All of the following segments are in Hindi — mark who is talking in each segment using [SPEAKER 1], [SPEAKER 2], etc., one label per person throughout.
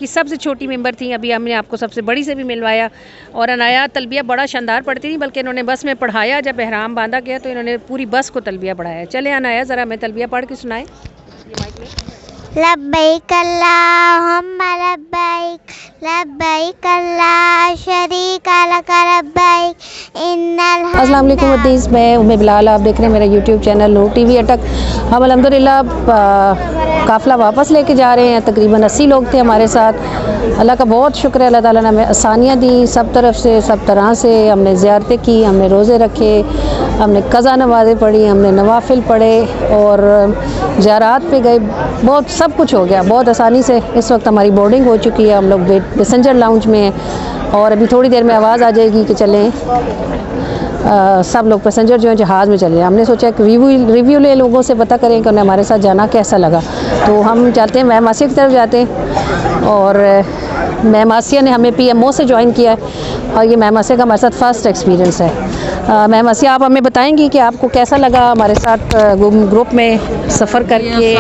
[SPEAKER 1] कि सबसे छोटी मेंबर थी, अभी हमने आपको सबसे बड़ी से भी मिलवाया। और अनाया तलबिया बड़ा शानदार पढ़ती थी, बल्कि इन्होंने बस में पढ़ाया। जब एहराम बांधा गया तो इन्होंने पूरी बस को तलबिया पढ़ाया। चले अनाया, ज़रा हमें तलबिया पढ़ के सुनाए।
[SPEAKER 2] लब्बैक अल्लाहुम्मा लब्बैक लब्बैक ला शरीका लक लब्बैक इन्नल हम्द।
[SPEAKER 1] अस्सलाम वालेकुम अदीस, मैं उम्मे बिलाल, आप देख रहे हैं मेरा यूट्यूब चैनल नूर टीवी अटक। हम अल्हम्दुलिल्लाह काफ़िला वापस लेके जा रहे हैं। तकरीबन 80 लोग थे हमारे साथ। अल्लाह का बहुत शुक्र है, अल्लाह ताला ने हमें आसानियाँ दी सब तरफ से, सब तरह से। हमने ज़ियारतें की, हमने रोज़े रखे, हमने कज़ा नमाज़ें पढ़ी, हमने नवाफिल पढ़े और ज़ियारात पे गए। बहुत सब कुछ हो गया बहुत आसानी से। इस वक्त हमारी बोर्डिंग हो चुकी है, हम लोग पैसेंजर लाउंज में हैं और अभी थोड़ी देर में आवाज़ आ जाएगी कि चलें। सब लोग पैसेंजर जो हैं जहाज़ में चले हैं। हमने सोचा कि रिव्यू ले लोगों से, पता करें कि उन्हें हमारे साथ जाना कैसा लगा। तो हम चाहते हैं मैम आसिया की तरफ जाते हैं और मैम आसिया ने हमें PMO से ज्वाइन किया है और ये मैम आसिया का हमारे साथ फ़र्स्ट एक्सपीरियंस है। मैम आसिया, आप हमें बताएंगी कि आपको कैसा लगा हमारे साथ ग्रुप में सफ़र करके?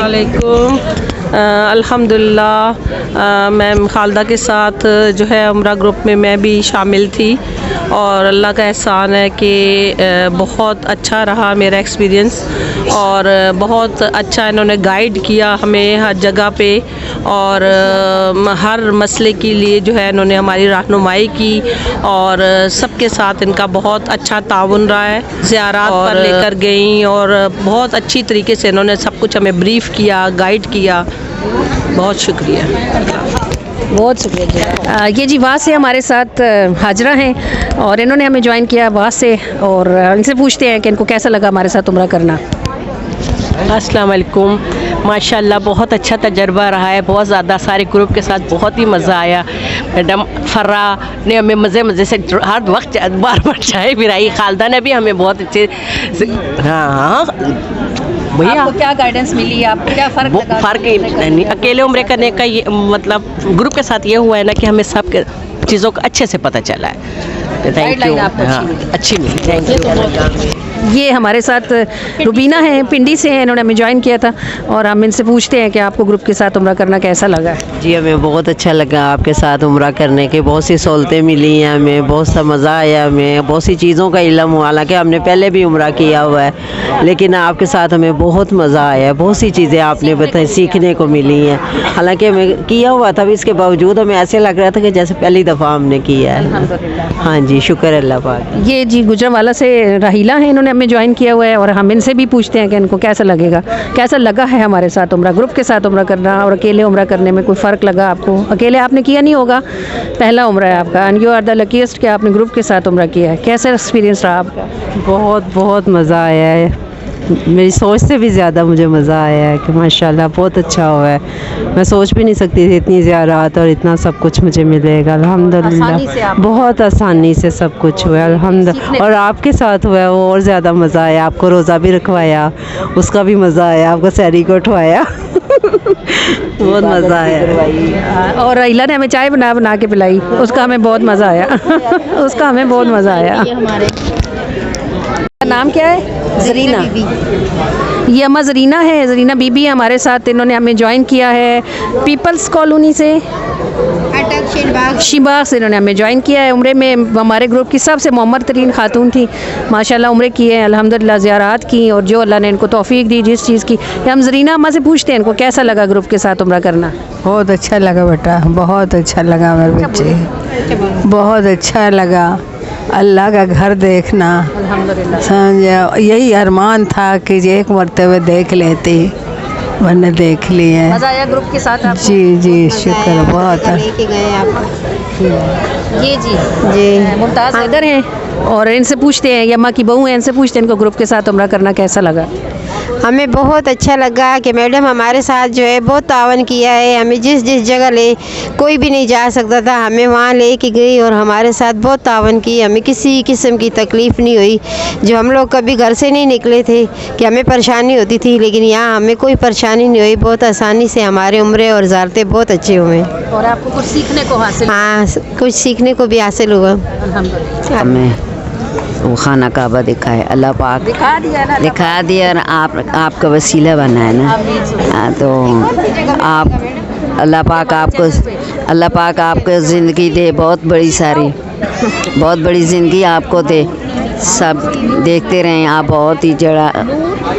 [SPEAKER 3] अल्हम्दुलिल्लाह मैम खालदा के साथ जो है उम्रा ग्रुप में मैं भी शामिल थी और अल्लाह का एहसान है कि बहुत अच्छा रहा मेरा एक्सपीरियंस और बहुत अच्छा इन्होंने गाइड किया हमें हर जगह पे और हर मसले के लिए जो है इन्होंने हमारी रहनुमाई की और सबके साथ इनका बहुत अच्छा ताउन रहा है। ज़ियारात पर लेकर गई और बहुत अच्छी तरीके से इन्होंने सब कुछ हमें ब्रीफ़ किया, गाइड किया। बहुत शुक्रिया,
[SPEAKER 1] बहुत शुक्रिया। ये जी वहाँ से हमारे साथ हाजरा हैं और इन्होंने हमें ज्वाइन किया वहाँ से और इनसे पूछते हैं कि इनको कैसा लगा हमारे साथ उम्रा करना।
[SPEAKER 4] अस्सलाम वालेकुम, माशाल्लाह बहुत अच्छा तजर्बा रहा है। बहुत ज़्यादा सारे ग्रुप के साथ बहुत ही मज़ा आया। मैडम फर्रा ने हमें मज़े से हर वक्त बार बार चाय पिलाई। खालदा ने भी हमें बहुत अच्छे हाँ भैया।
[SPEAKER 1] आपको क्या गाइडेंस मिली, आपको क्या फ़र्क
[SPEAKER 4] नहीं, अकेले उम्रे करने का ये मतलब ग्रुप के साथ ये हुआ है ना कि हमें सब चीज़ों का अच्छे से पता चला है। Thank you. हाँ, अच्छी मिली, थैंक यू।
[SPEAKER 1] ये हमारे साथ रुबीना है, पिंडी से हैं, इन्होंने हमें ज्वाइन किया था और हम इनसे पूछते हैं कि आपको ग्रुप के साथ उम्रा करना कैसा लगा?
[SPEAKER 5] जी हमें बहुत अच्छा लगा आपके साथ उम्रा करने के। बहुत सी सहूलतें मिली हैं हमें, बहुत सा मज़ा आया हमें, बहुत सी चीज़ों का इल्म हुआ। हालांकि हमने पहले भी उम्रा किया हुआ है लेकिन आपके साथ हमें बहुत मज़ा आया। बहुत सी चीज़ें आपने बताई, सीखने को मिली हैं। हालांकि हमें किया हुआ था, इसके बावजूद हमें ऐसे लग रहा था कि जैसे पहली दफ़ा हमने किया है। हाँ जी, शुक्र अल्लाह पाक।
[SPEAKER 1] ये जी गुजरांवाला से राहिला हैं, इन्होंने हमें ज्वाइन किया हुआ है और हम इनसे भी पूछते हैं कि इनको कैसा लगेगा, कैसा लगा है हमारे साथ उम्रा, ग्रुप के साथ उम्रा करना और अकेले उम्रा करने में कोई फ़र्क लगा आपको? अकेले आपने किया नहीं होगा, पहला उम्रा है आपका and you are the luckiest कि आपने ग्रुप के साथ उम्रा किया है। कैसा एक्सपीरियंस रहा आपका?
[SPEAKER 5] बहुत मज़ा आया है। मेरी सोच से भी ज़्यादा मुझे मज़ा आया है कि माशाल्लाह बहुत अच्छा हुआ है। मैं सोच भी नहीं सकती थी इतनी ज़ियारत और इतना सब कुछ मुझे मिलेगा। अल्हम्दुलिल्लाह बहुत आसानी से सब कुछ हुआ अल्हम्दुलिल्लाह। और आपके साथ हुआ है वो और ज़्यादा मज़ा आया। आपको रोज़ा भी रखवाया, उसका भी मज़ा आया। आपको सैरी को उठवाया बहुत मज़ा आया।
[SPEAKER 1] और इला ने हमें चाय बना के पिलाई, उसका हमें बहुत मज़ा आया उसका हमें बहुत मज़ा आया। नाम क्या है? जरीना। ये अम्मा जरीना है, जरीना बीबी है हमारे साथ। इन्होंने हमें ज्वाइन किया है पीपल्स कॉलोनी से, शिबाग से इन्होंने हमें ज्वाइन किया है। उम्रे में हमारे ग्रुप की सबसे मोहम्मद तरीन खातून थी, माशाल्लाह उम्रे की है अल्हम्दुलिल्लाह, ज़ियारात की और जो अल्लाह ने इनको तौफीक दी जिस चीज़ की। हम जरीना अम्मा से पूछते हैं इनको कैसा लगा ग्रुप के साथ उम्रा करना?
[SPEAKER 6] बहुत अच्छा लगा बेटा, बहुत अच्छा लगा मेरे बच्चे, बहुत अच्छा लगा। अल्लाह का घर देखना समझ, यही अरमान था कि एक मरतबे देख लेती, मैंने देख लिए।
[SPEAKER 1] मज़ा आया ग्रुप के साथ आपको?
[SPEAKER 6] जी शुक्र, बहुत।
[SPEAKER 1] ये जी मुमताज़ हैदर हैं और इनसे पूछते हैं, ये अम्मा की बहू हैं, इनसे पूछते हैं इनको ग्रुप के साथ उम्रा करना कैसा लगा?
[SPEAKER 7] हमें बहुत अच्छा लगा कि मैडम हमारे साथ जो है बहुत तावन किया है। हमें जिस जगह ले कोई भी नहीं जा सकता था, हमें वहाँ ले के गई और हमारे साथ बहुत तावन की। हमें किसी किस्म की तकलीफ़ नहीं हुई। जो हम लोग कभी घर से नहीं निकले थे कि हमें परेशानी होती थी, लेकिन यहाँ हमें कोई परेशानी नहीं हुई। बहुत आसानी से हमारे उम्रे और ज़ियारतें बहुत अच्छे हुए
[SPEAKER 1] और आपको कुछ सीखने को हासिल?
[SPEAKER 7] हाँ, कुछ सीखने को भी हासिल हुआ।
[SPEAKER 5] हमें वो खाना काबा दिखा है, अल्लाह पाक दिखा दिया ना, आपका वसीला बना है ना। तो आप अल्लाह पाक आपको
[SPEAKER 8] अल्लाह पाक आपको ज़िंदगी दे, बहुत बड़ी सारी, बहुत बड़ी ज़िंदगी आपको दे। सब देखते रहें, आप बहुत ही जड़ा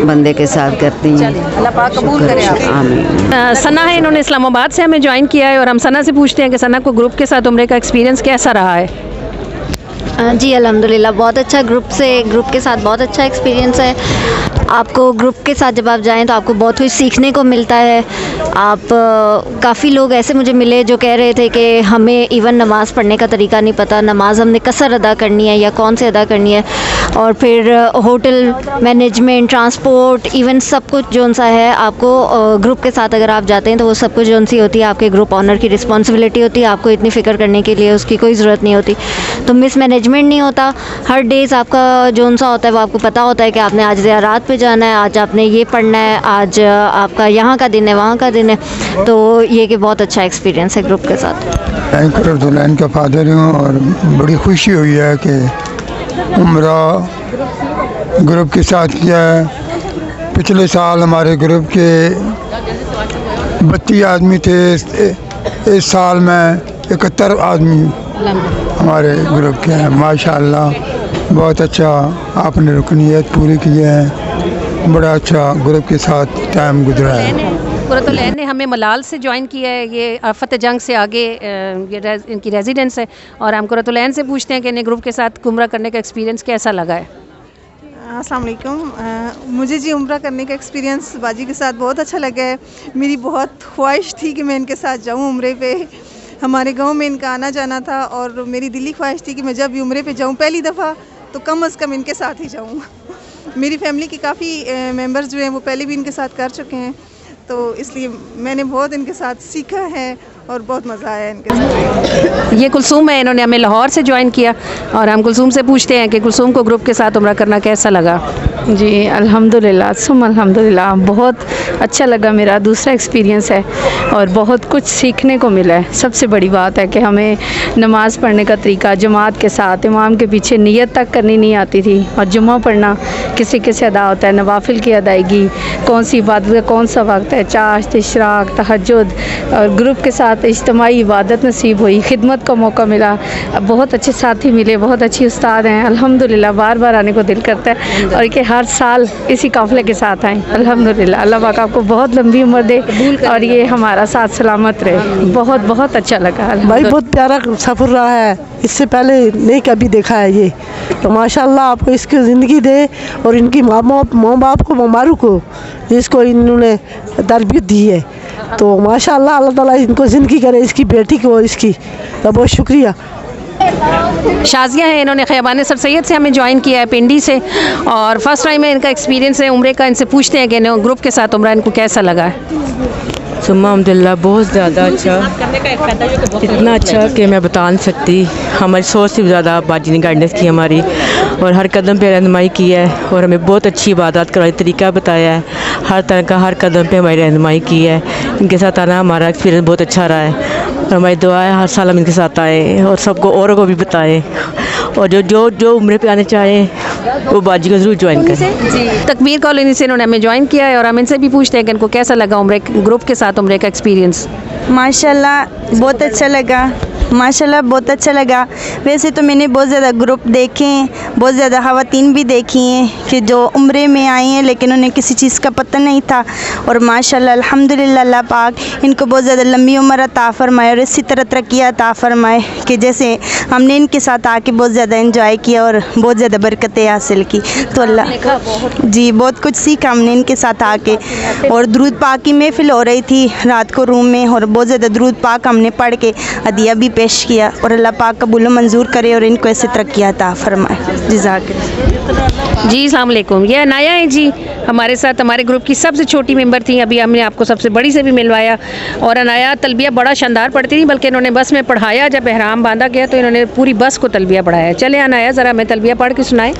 [SPEAKER 8] बंदे के साथ करती हैं।
[SPEAKER 1] अल्लाह पाक कबूल करे आप।
[SPEAKER 8] आमीन।
[SPEAKER 1] सना है, इन्होंने इस्लामाबाद से हमें ज्वाइन किया है और हम सना से पूछते हैं कि सना को ग्रुप के साथ उम्रे का एक्सपीरियंस कैसा रहा है?
[SPEAKER 9] जी अल्हम्दुलिल्लाह बहुत अच्छा, ग्रुप के साथ बहुत अच्छा एक्सपीरियंस है। आपको ग्रुप के साथ जब आप जाएं तो आपको बहुत कुछ सीखने को मिलता है। आप काफ़ी लोग ऐसे मुझे मिले जो कह रहे थे कि हमें इवन नमाज़ पढ़ने का तरीका नहीं पता, नमाज़ हमने कसर अदा करनी है या कौन से अदा करनी है, और फिर होटल मैनेजमेंट, ट्रांसपोर्ट, इवन सब कुछ जो सा है आपको ग्रुप के साथ अगर आप जाते हैं तो वो सब कुछ जो सी होती है आपके ग्रुप ऑनर की रिस्पॉन्सिबिलिटी होती है। आपको इतनी फ़िक्र करने के लिए उसकी कोई ज़रूरत नहीं होती, तो मिस मैनेजमेंट नहीं होता। हर डेज़ आपका जो सा होता है वो आपको पता होता है कि आपने आज ज़ियारत पे जाना है, आज आपने ये पढ़ना है, आज आपका यहाँ का दिन है, वहाँ का दिन है। तो ये कि बहुत अच्छा एक्सपीरियंस है ग्रुप के साथ।
[SPEAKER 10] मैं कुरतुलैन का फादर हूँ और बड़ी खुशी हुई है कि उम्रा ग्रुप के साथ किया है। पिछले साल हमारे ग्रुप के 32 आदमी थे, इस साल में 71 आदमी हमारे ग्रुप के हैं। माशाअल्लाह बहुत अच्छा आपने रुकनीत पूरी की है, बड़ा अच्छा ग्रुप के साथ टाइम गुजरा है।
[SPEAKER 1] कुरतुलैन ने हमें मलाल से ज्वाइन किया है, ये आफत जंग से आगे ये इनकी रेजिडेंस है, और हम कुरतुलैन से पूछते हैं कि इन्हें ग्रुप के साथ उम्रा करने का एक्सपीरियंस कैसा लगा है?
[SPEAKER 11] अस्सलाम वालेकुम। मुझे जी उम्रा करने का एक्सपीरियंस बाजी के साथ बहुत अच्छा लगा है। मेरी बहुत ख्वाहिश थी कि मैं इनके साथ जाऊँ उम्रे पे। हमारे गांव में इनका आना जाना था और मेरी दिली ख्वाहिश थी कि मैं जब भी उम्रे पे जाऊँ पहली दफ़ा तो कम अज़ कम इनके साथ ही जाऊँ। मेरी फैमिली के काफ़ी मेंबर्स जो हैं वो पहले भी इनके साथ कर चुके हैं, तो इसलिए मैंने बहुत इनके साथ सीखा है और बहुत मज़ा आया इनके साथ।
[SPEAKER 1] ये कुलसूम है, इन्होंने हमें लाहौर से ज्वाइन किया और हम कुलसूम से पूछते हैं कि कुलसूम को ग्रुप के साथ उम्रा करना कैसा लगा?
[SPEAKER 12] जी अल्हम्दुलिल्लाह सुम अल्हम्दुलिल्लाह, बहुत अच्छा लगा। मेरा दूसरा एक्सपीरियंस है और बहुत कुछ सीखने को मिला है। सबसे बड़ी बात है कि हमें नमाज़ पढ़ने का तरीका जमात के साथ इमाम के पीछे नियत तक करनी नहीं आती थी, और जुम्मा पढ़ना किसी किसी अदा होता है, नवाफिल की अदायगी, कौन सी इबादत का कौन सा वक्त है, चाश्त, इशराक, तहज्जुद, और ग्रुप के साथ इज्तिमाई इबादत नसीब हुई, खिदमत का मौका मिला, बहुत अच्छे साथी मिले, बहुत अच्छी उस्ताद हैं। अल्हम्दुलिल्लाह बार बार आने को दिल करता है और कि हर साल इसी काफ़िले के साथ आएँ। अल्हम्दुलिल्लाह अल्लाह पाक आपको बहुत लंबी उम्र दे और ये हमारा साथ सलामत रहे। बहुत बहुत अच्छा लगा
[SPEAKER 13] भाई, बहुत प्यारा सफ़र रहा है, इससे पहले नहीं कभी देखा है ये, तो माशाल्लाह आपको इसकी ज़िंदगी दे और इनकी माँ बाप को मुबारक हो जिसको इन्होंने तरबियत दी है। तो माशाल्लाह अल्लाह ताला इनको ज़िंदगी करे, इसकी बेटी को, इसकी तो बहुत शुक्रिया।
[SPEAKER 1] शाजिया है, इन्होंने ख़याबान सर सैयद से हमें ज्वाइन किया है पिंडी से, और फर्स्ट टाइम है इनका एक्सपीरियंस है उम्रे का। इनसे पूछते हैं कि ग्रुप के साथ उम्रा इनको कैसा लगा है?
[SPEAKER 14] अल्हम्दुलिल्लाह बहुत ज़्यादा अच्छा, इतना अच्छा कि मैं बता नहीं सकती। हमारी सोच से भी ज़्यादा बाजी ने गाइडेंस की हमारी, और हर कदम पे रहनुमाई की है, और हमें बहुत अच्छी इबादत करवाई, तरीका बताया है, हर तरह का हर कदम पे हमारी रहनुमाई की है। इनके साथ आना हमारा एक्सपीरियंस बहुत अच्छा रहा है, और हमारी दुआ है हर साल हम इनके साथ आएँ और सबको औरों को भी बताएँ, और जो उम्रे पे आने चाहें वो बाजी को ज़रूर ज्वाइन करें।
[SPEAKER 1] तकबीर कॉलोनी से इन्होंने हमें ज्वाइन किया है और हम इनसे भी पूछते हैं कि इनको कैसा लगा उम्रे ग्रुप के साथ उम्रे का एक्सपीरियंस?
[SPEAKER 15] माशाल्लाह बहुत अच्छा लगा, माशाल्लाह बहुत अच्छा लगा। वैसे तो मैंने बहुत ज़्यादा ग्रुप देखे हैं, बहुत ज़्यादा ख़वातीन भी देखी हैं कि जो उम्रे में आई हैं लेकिन उन्हें किसी चीज़ का पता नहीं था, और माशाल्लाह अल्हम्दुलिल्लाह अल्लाह पाक इनको बहुत ज़्यादा लंबी उम्र अता फरमाए और इसी तरह तरक्की अता फरमाए कि जैसे हमने इनके साथ आके बहुत ज़्यादा एंजॉय किया और बहुत ज़्यादा बरकतें हासिल की। तो अल्लाह जी बहुत कुछ सीखा हमने इनके साथ आके, और दुरूद पाक की महफिल हो रही थी रात को रूम में, और बहुत ज़्यादा दुरूद पाक हमने पढ़ के हदिया भी पेश किया, और अल्लाह पाक कबूल मंजूर करे और इनको ऐसे तरक्की अता फरमाए। जज़ाकल्लाह।
[SPEAKER 1] जी अस्सलाम वालेकुम। ये अनाया है जी, हमारे साथ हमारे ग्रुप की सबसे छोटी मेंबर थी, अभी हमने आपको सबसे बड़ी से भी मिलवाया, और अनाया तलबिया बड़ा शानदार पढ़ती थी, बल्कि इन्होंने बस में पढ़ाया, जब एहराम बांधा गया तो इन्होंने पूरी बस को तलबिया पढ़ाया। चले अनाया ज़रा हमें तलबिया पढ़ के सुनाए।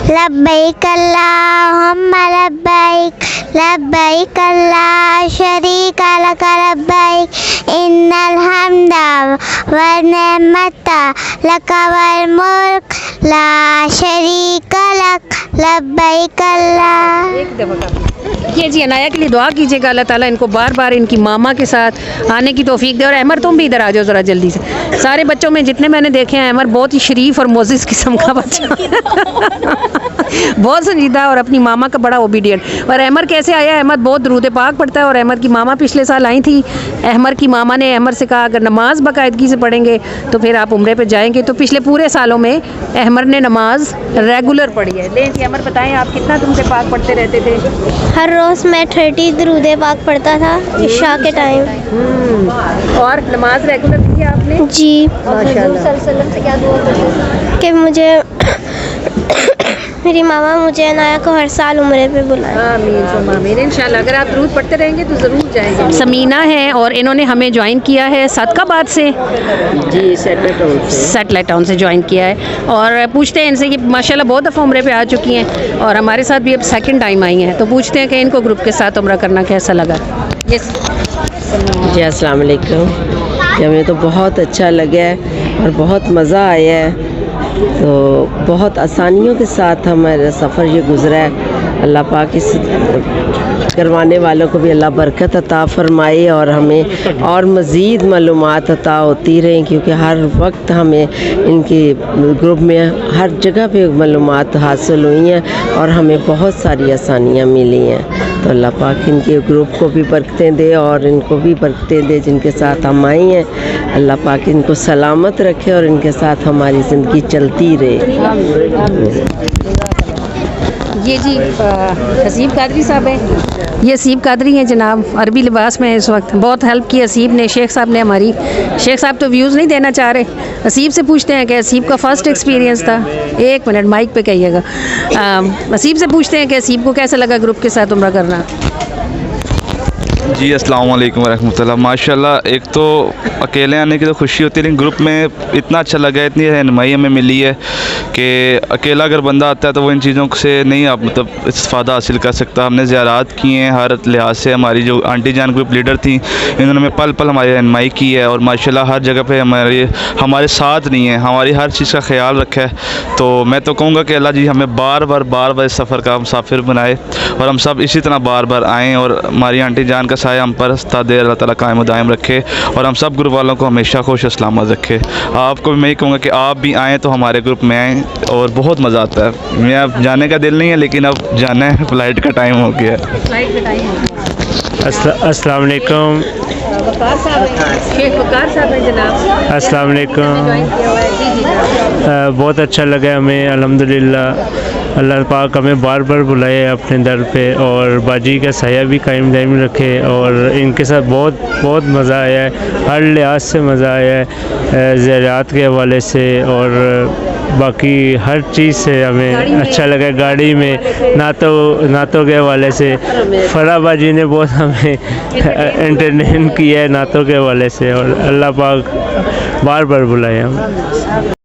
[SPEAKER 2] लब्बैक अल्लाहुम्मा लब्बैक, लब्बैक ला शरीका लक लब्बैक, इन्नल हम्दा व निअमता लक वल मुल्क ला शरीका लक, लब्बैक अल्लाह।
[SPEAKER 1] ये जी अनाया के लिए दुआ कीजिएगा, अल्लाह ताला इनको बार बार इनकी मामा के साथ आने की तौफीक दे। और अहमर तुम भी इधर आ जाओ ज़रा जल्दी से। सारे बच्चों में जितने मैंने देखे हैं अहमर बहुत ही शरीफ और मोजिज़ किस्म का बच्चा बहुत संजीदा और अपनी मामा का बड़ा ओबीडियंट। और अहमर कैसे आया, अहमद बहुत दुरूद पाक पढ़ता है और अहमद की मामा पिछले साल आई थी। अहमर की मामा ने अहमर से कहा अगर नमाज बाकायदगी से पढ़ेंगे तो फिर आप उम्रे पे जाएंगे। तो पिछले पूरे सालों में अहमर ने नमाज रेगुलर पढ़ी है। लेकिन अहमर बताएं आप कितना तुमसे पाक पढ़ते रहते थे?
[SPEAKER 2] हर रोज़ मैं 30 दरूद पाक पढ़ता था इशा के टाइम।
[SPEAKER 1] और नमाज रेगुलर की है आपने?
[SPEAKER 2] जी।
[SPEAKER 1] माशाल्लाह। से क्या दुआ करते?
[SPEAKER 2] कि मुझे मेरी मामा मुझे अनाया को हर साल उम्रे पे बुलाए।
[SPEAKER 1] आमीन सुम्मा आमीन। इंशाल्लाह अगर आप दरूद पढ़ते रहेंगे तो ज़रूर जाएंगे। समीना है और इन्होंने हमें ज्वाइन किया है सदकाबाद से।
[SPEAKER 8] जी,
[SPEAKER 1] सैटेलाइट टाउन से ज्वाइन किया है। और पूछते हैं इनसे कि माशाल्लाह बहुत दफ़ा उम्रे पे आ चुकी हैं और हमारे साथ भी अब सेकंड टाइम आई हैं। तो पूछते हैं कि इनको ग्रुप के साथ उम्रा करना कैसा लगा।
[SPEAKER 8] जी अस्सलाम वालेकुम। हमें तो बहुत अच्छा लगा है और बहुत मज़ा आया है। तो बहुत आसानियों के साथ हमारा सफ़र ये गुज़रा है। अल्लाह पाक इस करवाने वालों को भी अल्लाह बरकत अता फ़रमाए और हमें और मज़ीद मालूमात अता होती रहें, क्योंकि हर वक्त हमें इनके ग्रुप में हर जगह पे मालूमात हासिल हुई हैं और हमें बहुत सारी आसानियाँ मिली हैं। तो अल्लाह पाक इनके ग्रुप को भी बरकतें दे और इनको भी बरकतें दे जिनके साथ हम आई हैं। अल्लाह पाक इनको सलामत रखे और इनके साथ हमारी ज़िंदगी चलती रहे।
[SPEAKER 1] ये जी हसीब कादरी साहब हैं। ये हसीब कादरी हैं जनाब, अरबी लिबास में इस वक्त। बहुत हेल्प की हसीब ने, शेख साहब ने हमारी। शेख साहब तो व्यूज़ नहीं देना चाह रहे। हसीब से पूछते हैं कि हसीब का फ़र्स्ट एक्सपीरियंस था। एक मिनट माइक पे कहिएगा। हसीब से पूछते हैं कि हसीब को कैसा लगा ग्रुप के साथ उम्रा करना।
[SPEAKER 16] जी अस्सलाम वालेकुम वरहमतुल्लाह। माशाल्लाह एक तो अकेले आने की तो खुशी होती है, लेकिन ग्रुप में इतना अच्छा लगा है, इतनी रहनुमाई हमें मिली है कि अकेला अगर बंदा आता है तो वो इन चीज़ों से नहीं आप मतलब इस्तेफ़ादा हासिल कर सकता। हमने ज़ियारात की हैं हर लिहाज से। हमारी जो आंटी जान ग्रुप लीडर थी इन्होंने हमें पल पल हमारी रहनुमाई की है और माशाल्लाह हर जगह पे हमारे साथ नहीं है, हमारी हर चीज़ का ख्याल रखा है। तो मैं तो कहूँगा कि अल्लाह जी हमें बार बार इस सफ़र का मुसाफिर बनाए और हम सब इसी तरह बार बार आएँ और हमारी आंटी जान का साया हम पर दे अल्लाह ताला कायम दायम रखे और हम सब ग्रुप वालों को हमेशा खुश सलामत रखे। आपको भी मैं ही कहूँगा कि आप भी आएँ तो हमारे ग्रुप में आएँ और बहुत मज़ा आता है। मैं अब जाने का दिल नहीं है लेकिन अब जाना है, फ़्लाइट का टाइम हो गया।
[SPEAKER 17] अस्सलाम वालेकुम। अस्सलाम वालेकुम। बहुत अच्छा लगा हमें अल्हम्दुलिल्लाह। अल्लाह पाक हमें बार बार बुलाए अपने दर पे और बाजी का साया भी कायम दायम रखे और इनके साथ बहुत मज़ा आया है। हर लिहाज से मज़ा आया है, ज़ियारत के हवाले से और बाकी हर चीज़ से हमें अच्छा लगा। गाड़ी में नातों के हवाले से फराह बाजी ने बहुत हमें एंटरटेन किया है नातों के हवाले से और अल्लाह पाक बार बार बुलाए हम।